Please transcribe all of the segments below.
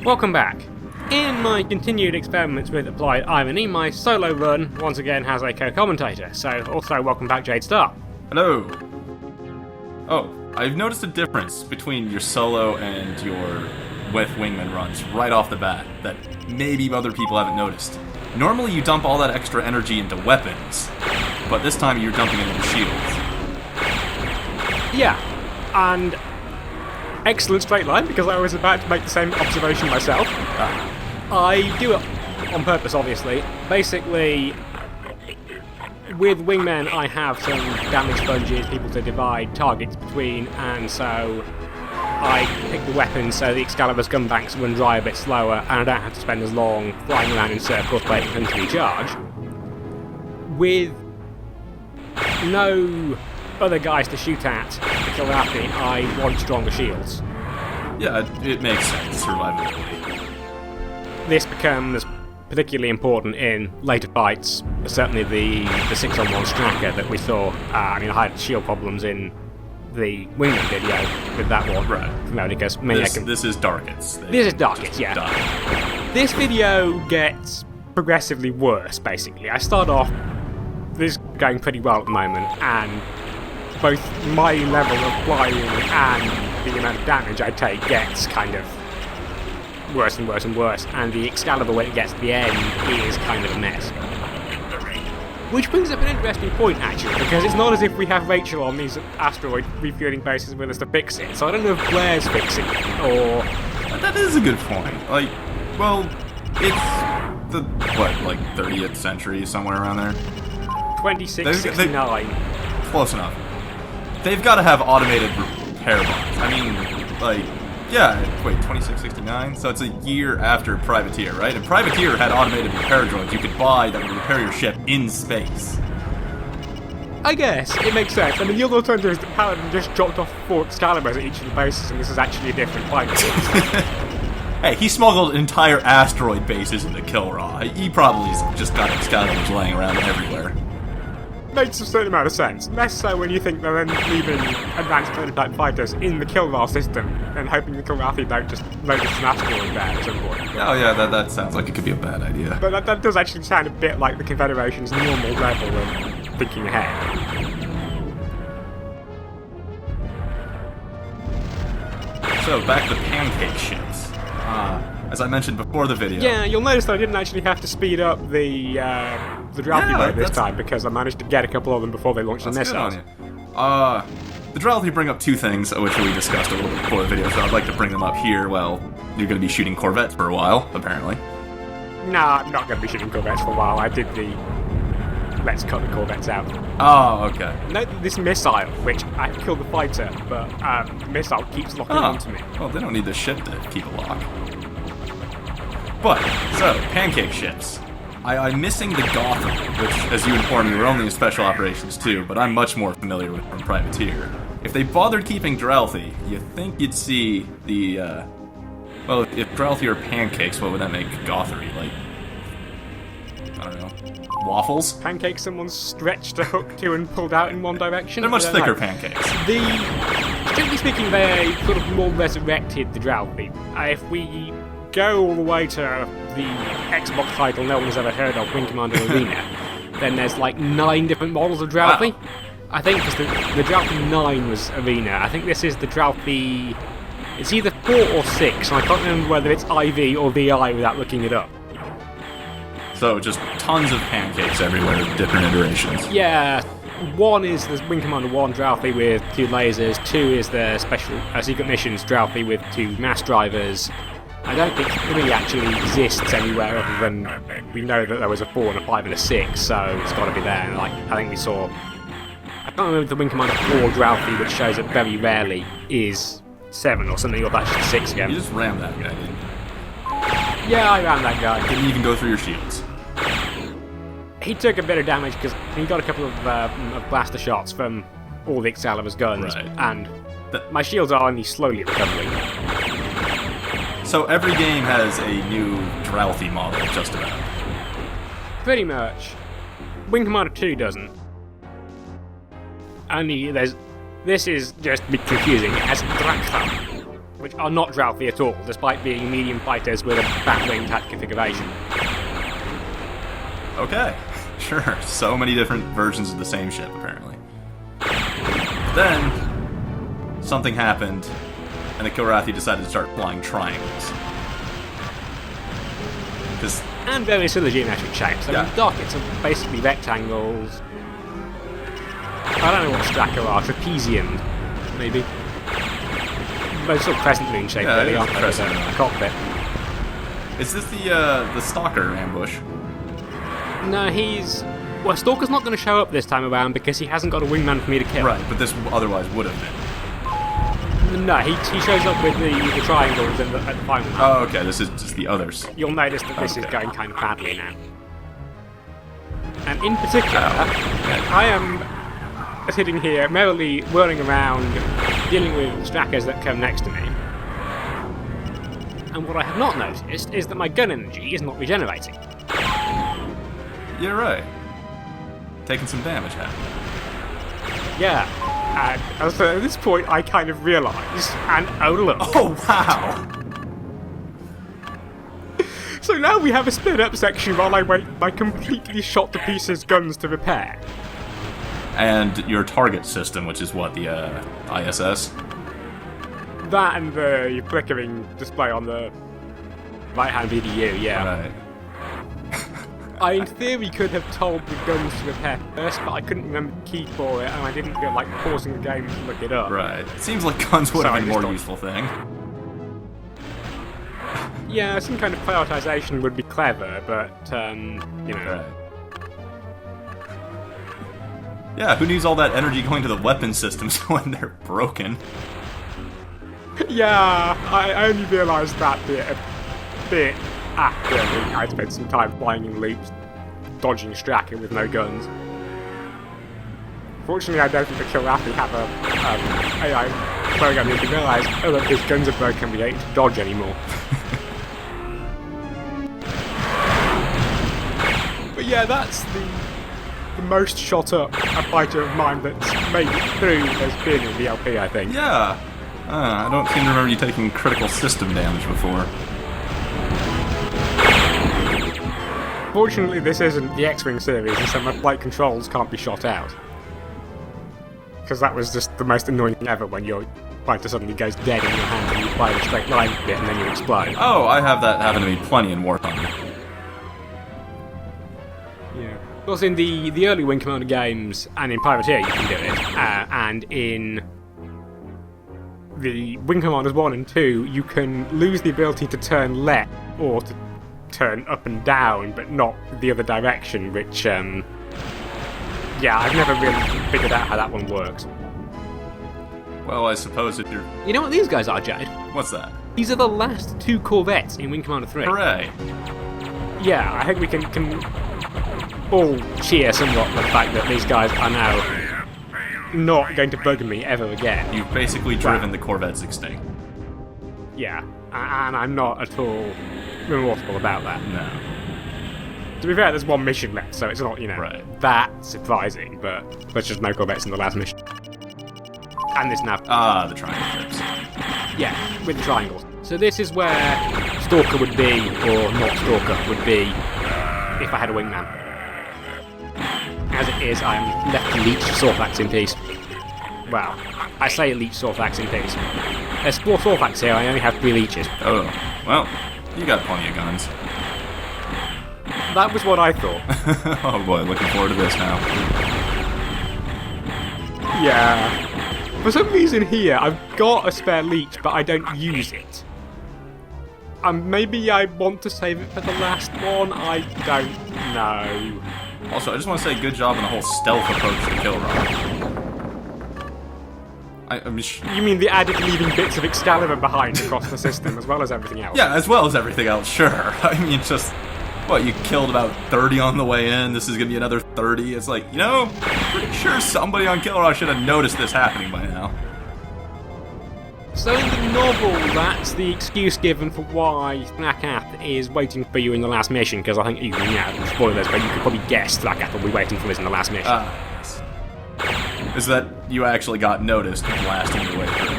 Welcome back. In my continued experiments with applied irony, my solo run once again has a co-commentator, so also welcome back Jade Star. Hello! Oh, I've noticed a difference between your solo and your with wingmen runs right off the bat that maybe other people haven't noticed. Normally you dump all that extra energy into weapons, but this time you're dumping it into shields. Yeah, and excellent straight line, because I was about to make the same observation myself. I do it on purpose, obviously. Basically, with wingmen I have some damage sponges, people to divide targets between, and so I pick the weapons so the Excalibur's gun banks run dry a bit slower, and I don't have to spend as long flying around in circles waiting for them to recharge. With no other guys to shoot at to kill after, I want stronger shields. Yeah, it makes sense, survivability. This becomes particularly important in later fights, certainly the 6-on-1 Stracker that we saw. I had shield problems in the wingman video with that one. Right. Because this is Darkest. This is Darkest, yeah. This video gets progressively worse, basically. I start off, this is going pretty well at the moment, and both my level of flying and the amount of damage I take gets kind of worse and worse and worse, and the Excalibur, when it gets to the end, is kind of a mess. Which brings up an interesting point, actually, because it's not as if we have Rachel on these asteroid refueling bases with us to fix it, so I don't know if Blair's fixing it, or... That is a good point. It's the, 30th century, somewhere around there? 2669. Close enough. They've got to have automated repair bots. Yeah, wait, 2669? So it's a year after Privateer, right? And Privateer had automated repair droids you could buy that would repair your ship in space. I guess, it makes sense. The other alternative is that Paladin just dropped off 4 Excaliburs at each of the bases, and this is actually a different fight. Hey, he smuggled entire asteroid bases into Kilraw. He probably just got Excaliburs laying around everywhere. Makes a certain amount of sense. Less so when you think they're then leaving advanced prototype fighters in the Kilraw system and hoping the Kilrathi don't just load us an asteroid there at some point. Oh yeah, that sounds like it could be a bad idea. But that does actually sound a bit like the Confederation's normal level of thinking ahead. So, back to pancake ships. As I mentioned before the video... Yeah, you'll notice that I didn't actually have to speed up the Drouthy boat this time, because I managed to get a couple of them before they launched the missiles. The Drouthy bring up 2 things, which we discussed a little bit before the video, so I'd like to bring them up here. Well, you're going to be shooting Corvettes for a while, apparently. Nah, I'm not going to be shooting Corvettes for a while. I did the... Let's cut the Corvettes out. Oh, okay. Note this missile, which I killed the fighter, but the missile keeps locking onto me. Well, they don't need the ship to keep a lock. But, so, pancake ships. I'm missing the Gotham, which, as you informed me, were only in Special Operations 2, but I'm much more familiar with from Privateer. If they bothered keeping Drouthy, you think you'd see the, if Drouthy are pancakes, what would that make Gothery? I don't know, waffles? Pancakes someone's stretched a hook to and pulled out in one direction? They're much thicker pancakes. Strictly speaking, they sort of more resurrected the Drouthy. If we go all the way to the Xbox title no one has ever heard of, Wing Commander Arena, then there's 9 different models of Drouthy. Wow. I think the Drouthy 9 was Arena. I think this is the Drouthy... It's either 4 or 6, and I can't remember whether it's IV or VI without looking it up. So, just tons of pancakes everywhere, different iterations. Yeah, 1 is the Wing Commander 1 Drouthy with 2 lasers, 2 is the Special Secret Missions Drouthy with 2 mass drivers. I don't think it really actually exists anywhere other than we know that there was a 4 and a 5 and a 6, so it's got to be there. And I think we saw... I can't remember if the Wing Commander 4 Drouthy, which shows up very rarely, is 7 or something, or that's just 6 again. You just rammed that guy, didn't you? Yeah, I rammed that guy. Didn't even go through your shields. He took a bit of damage because he got a couple of blaster shots from all the Excalibur's guns, and my shields are only slowly recovering. So every game has a new Drouthy model, just about. Pretty much. Wing Commander 2 doesn't. Only this is just a bit confusing. It has Draktham, which are not drouthy at all, despite being medium fighters with a bat-wing attack configuration. Okay, sure. So many different versions of the same ship, apparently. Then, something happened, and the Kilrathi decided to start flying triangles. And various other geometric shapes. I Yeah. mean, dockets are basically rectangles. I don't know what Straka are, trapezium, maybe. Those sort of crescent moon shape, Yeah, really, it is aren't they? crescent moon. A cockpit. Is this the Stalker ambush? No, well, Stalker's not going to show up this time around because he hasn't got a wingman for me to kill. Right, but this otherwise would have been. No, he shows up with the triangles at the final map. Oh, okay, this is just the others. You'll notice that this is Okay. going kind of badly now. And in particular, Okay. I am sitting here merrily whirling around, dealing with Strackers that come next to me. And what I have not noticed is that my gun energy is not regenerating. You're right. Taking some damage, huh? Yeah. And so at this point, I kind of realise, and oh look. Oh, wow! So now we have a split-up section while I wait my completely shot to pieces guns to repair. And your target system, which is what, the ISS? That and the flickering display on the right-hand VDU, yeah. Right. I, in theory, could have told the guns to repair first, but I couldn't remember the key for it, and I didn't feel like pausing the game to look it up. Right. It seems like guns would So have I been a just more don't- useful thing. Yeah, some kind of prioritization would be clever, but, you know. Right. Yeah, who needs all that energy going to the weapon systems when they're broken? Yeah, I only realised that bit a bit after I spent some time flying in loops, dodging Stracker with no guns. Fortunately, I don't think the Kilrathi have a AI program that can realise, oh look, his guns are broken, we don't need to dodge anymore. But yeah, that's the most shot up a fighter of mine that's made it through has been in the LP, I think. Yeah. I don't seem to remember you taking critical system damage before. Fortunately, this isn't the X-Wing series, and so my flight controls can't be shot out. Because that was just the most annoying thing ever when your fighter suddenly goes dead in your hand and you fly in a straight line with it and then you explode. Oh, I have that happen to me plenty in War Thunder. Yeah. Of course, in the early Wing Commander games and in Privateer you can do it, and in the Wing Commanders 1 and 2 you can lose the ability to turn left or to turn up and down, but not the other direction, which, yeah, I've never really figured out how that one works. Well, I suppose if you're... You know what these guys are, Jade? What's that? These are the last two Corvettes in Wing Commander 3. Hooray! Yeah, I think we can all cheer somewhat the fact that these guys are now not going to bug me ever again. You've basically driven the Corvettes extinct. Yeah, and I'm not at all remorseful about that. No. To be fair, there's one mission left, so it's not, you know, Right. that surprising, but there's just no Corvettes in the last mission. And this nav. Ah, the triangle ships. Yeah, with the triangles. So this is where Stalker would be, or not Stalker would be, if I had a wingman. As it is, I'm left to leech Sorthax in peace. Well, I say leech Sorthax in peace. There's 4 Sorthax here, I only have 3 leeches. Oh, well, you got plenty of guns. That was what I thought. Oh boy, looking forward to this now. Yeah. For some reason here, I've got a spare leech, but I don't use it. Maybe I want to save it for the last one, I don't know. Also, I just want to say good job on the whole stealth approach to Kill Rock. You mean the added leaving bits of Excalibur behind across the system, as well as everything else? Yeah, as well as everything else, sure. I mean, just... What, you killed about 30 on the way in, this is gonna be another 30? It's like, you know, pretty sure somebody on Kill Rock should have noticed this happening by now. So in the novel, that's the excuse given for why Thrakath is waiting for you in the last mission, because I think you can, yeah, spoilers, but you could probably guess Thrakath will be waiting for us in the last mission. Yes. Is that you actually got noticed blasting your way through?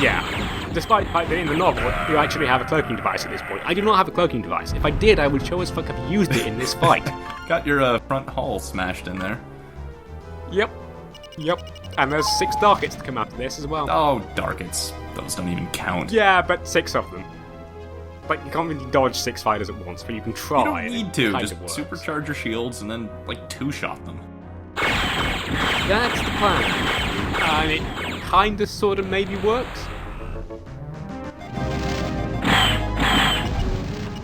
Yeah. despite the fact that in the novel you actually have a cloaking device at this point. I do not have a cloaking device. If I did, I would sure as fuck have used it in this fight. Got your front hull smashed in there. Yep. And there's 6 Darkets to come after this as well. Oh, Darkets. Those don't even count. Yeah, but 6 of them. Like, you can't really dodge 6 fighters at once, but you can try. You don't need to. Just supercharge your shields and then, like, 2-shot them. That's the plan. And it kinda, sorta, maybe works.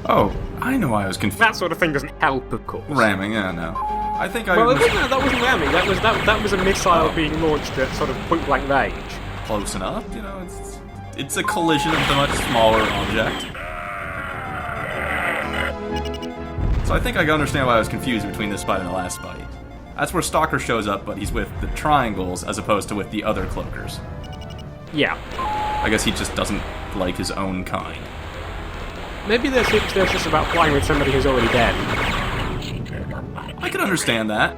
Oh, I know I was confused. That sort of thing doesn't help, of course. Ramming, yeah, no. I think I Well, was... that wasn't ramming. That was a missile being launched at sort of point-blank range. Close enough, you know, it's a collision of a much smaller object. So I think I can understand why I was confused between this fight and the last fight. That's where Stalker shows up, but he's with the triangles as opposed to with the other cloakers. Yeah. I guess he just doesn't like his own kind. Maybe they're superstitious about flying with somebody who's already dead. I can understand that.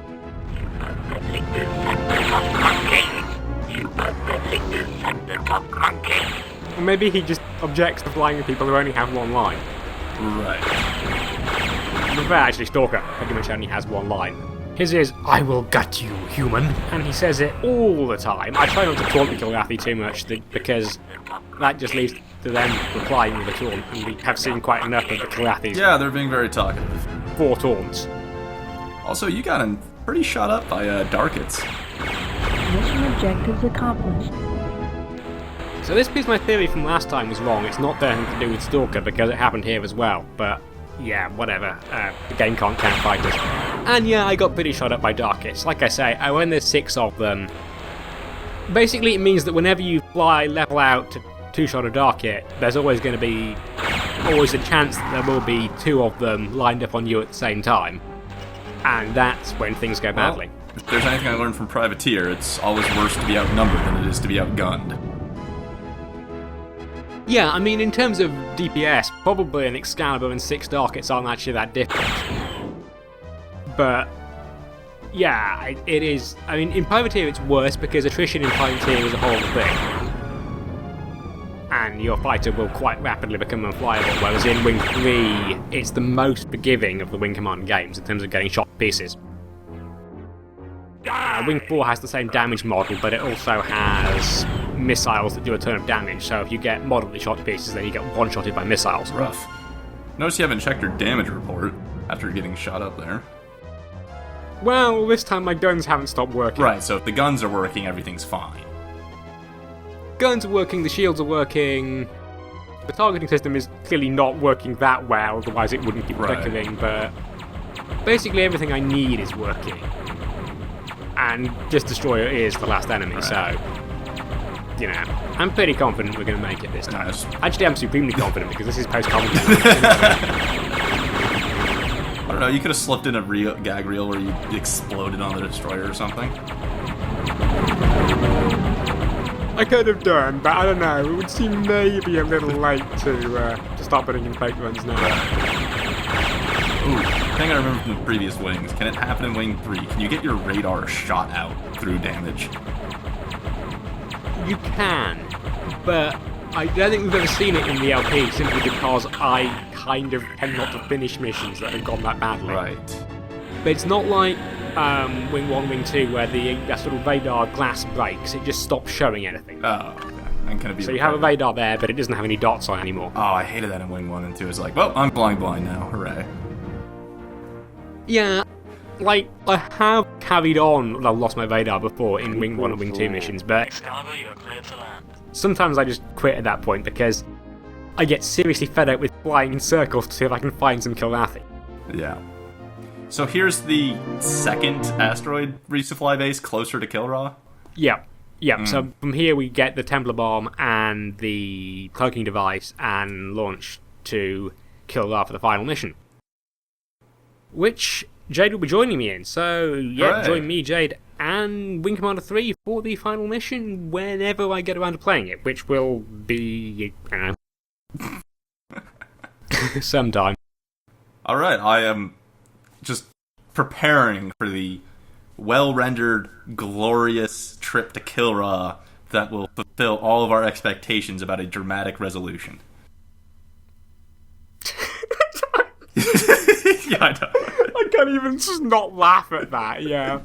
Or maybe he just objects to flying with people who only have one line. Right. But actually, Stalker pretty much only has one line. His is, "I will gut you, human." And he says it all the time. I try not to taunt the Kilrathi too much, because that just leads to them replying with a taunt, and we have seen quite enough of the Kilrathis. Yeah, they're being very talkative. 4 taunts. Also, you got him pretty shot up by Darkets. Mission objectives accomplished. So this piece, my theory from last time was wrong. It's not anything to do with Stalker, because it happened here as well. But yeah, whatever. The game can't count fighters. And yeah, I got pretty shot up by Darkets. Like I say, when there's 6 of them, basically it means that whenever you fly level out to 2-shot a Darket, there's always going to be a chance that there will be 2 of them lined up on you at the same time. And that's when things go badly. Well, if there's anything I learned from Privateer, it's always worse to be outnumbered than it is to be outgunned. Yeah, I mean, in terms of DPS, probably an Excalibur and 6 Darkets aren't actually that different. But yeah, it is. I mean, in Privateer it's worse because attrition in Privateer is a whole thing. And your fighter will quite rapidly become unflyable, whereas in Wing 3, it's the most forgiving of the Wing Commander games in terms of getting shot to pieces. Wing 4 has the same damage model, but it also has missiles that do a turn of damage, so if you get moderately shot to pieces, then you get one-shotted by missiles. Rough. Notice you haven't checked your damage report after getting shot up there. Well, this time my guns haven't stopped working. Right, so if the guns are working, everything's fine. Guns are working, the shields are working. The targeting system is clearly not working that well, otherwise it wouldn't keep flickering, but basically everything I need is working. And just Destroyer is the last enemy, so you know, I'm pretty confident we're going to make it this time. Nice. Actually, I'm supremely confident because this is post-commentary. I don't know, you could have slipped in a gag reel where you exploded on the Destroyer or something. I could have done, but I don't know. It would seem maybe a little late to start putting in fake runs now. Ooh, thing I remember from the previous Wings. Can it happen in Wing 3? Can you get your radar shot out through damage? You can, but I don't think we've ever seen it in the LP simply because I kind of tend not to finish missions that have gone that badly. Right. But it's not like Wing 1, Wing 2 where the sort of radar glass breaks, it just stops showing anything. Oh, okay. And can it be so you have a radar there, but it doesn't have any dots on anymore. Oh, I hated that in Wing 1 and 2. It's like, well, I'm flying blind now. Hooray. Yeah, like, I have carried on, I lost my radar before in Wing 1 and Wing 2 missions, but Excalibur, you're cleared to land. sometimes I just quit at that point because I get seriously fed up with flying in circles to see if I can find some Kilrathi. Yeah. So here's the second asteroid resupply base closer to Kilra? Yeah. So from here we get the Templar Bomb and the cloaking device and launch to Kilra for the final mission. Which Jade will be joining me in. So, yeah, Hooray. Join me, Jade, and Wing Commander 3 for the final mission whenever I get around to playing it, which will be, I don't know, sometime. Alright, I am just preparing for the well-rendered, glorious trip to Kilra that will fulfill all of our expectations about a dramatic resolution. Yeah, I know. I can't even just not laugh at that, yeah.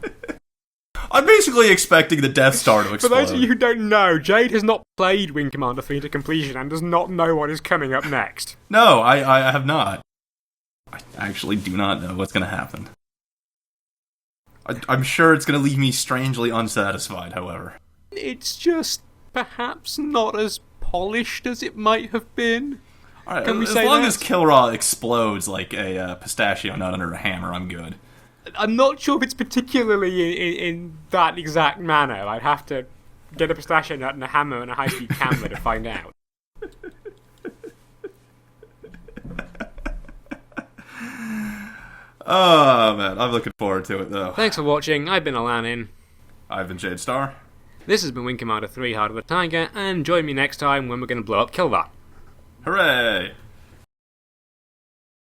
I'm basically expecting the Death Star to For explode. those of you who don't know, Jade has not played Wing Commander 3 to completion and does not know what is coming up next. No, I have not. I actually do not know what's going to happen. I'm sure it's going to leave me strangely unsatisfied, however. It's just perhaps not as polished as it might have been. Alright, Can we as say long that? as Kilraw explodes like a pistachio nut under a hammer, I'm good. I'm not sure if it's particularly in that exact manner. I'd have to get a pistachio nut and a hammer and a high-speed camera to find out. Oh, man, I'm looking forward to it, though. Thanks for watching. I've been Alanin. I've been Jade Star. This has been Wing Commander 3 Heart of the Tiger, and join me next time when we're going to blow up Kilvar. Hooray!